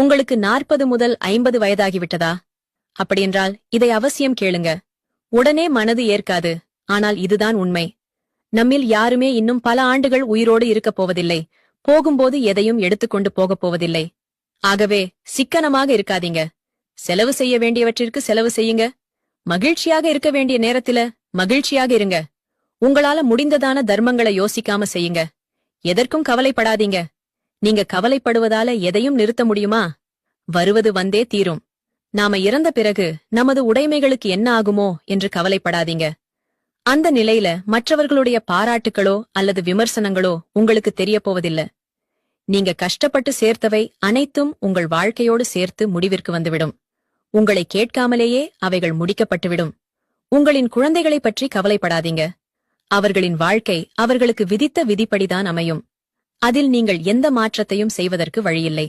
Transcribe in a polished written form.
உங்களுக்கு 40 முதல் 50 வயதாகிவிட்டதா? அப்படியென்றால் இதை அவசியம் கேளுங்க. உடனே மனது ஏற்காது, ஆனால் இதுதான் உண்மை. நம்மில் யாருமே இன்னும் பல ஆண்டுகள் உயிரோடு இருக்கப் போவதில்லை. போகும்போது எதையும் எடுத்துக்கொண்டு போகப் போவதில்லை. ஆகவே சிக்கனமாக இருக்காதீங்க. செலவு செய்ய வேண்டியவற்றிற்கு செலவு செய்யுங்க. மகிழ்ச்சியாக இருக்க வேண்டிய நேரத்தில மகிழ்ச்சியாக இருங்க. உங்களால முடிந்ததான தர்மங்களை யோசிக்காம செய்யுங்க. எதற்கும் கவலைப்படாதீங்க. நீங்க கவலைப்படுவதால எதையும் நிறுத்த முடியுமா? வருவது வந்தே தீரும். நாம இறந்த பிறகு நமது உடைமைகளுக்கு என்ன ஆகுமோ என்று கவலைப்படாதீங்க. அந்த நிலையில மற்றவர்களுடைய பாராட்டுகளோ அல்லது விமர்சனங்களோ உங்களுக்கு தெரியப்போவதில்லை. நீங்க கஷ்டப்பட்டு சேர்த்தவை அனைத்தும் உங்கள் வாழ்க்கையோடு சேர்த்து முடிவிற்கு வந்துவிடும். உங்களை கேட்காமலேயே அவைகள் முடிக்கப்பட்டுவிடும். உங்களின் குழந்தைகளைப் பற்றி கவலைப்படாதீங்க. அவர்களின் வாழ்க்கை அவர்களுக்கு விதித்த விதிப்படிதான் அமையும். அதில் நீங்கள் எந்த மாற்றத்தையும் செய்வதற்கு வழியில்லை.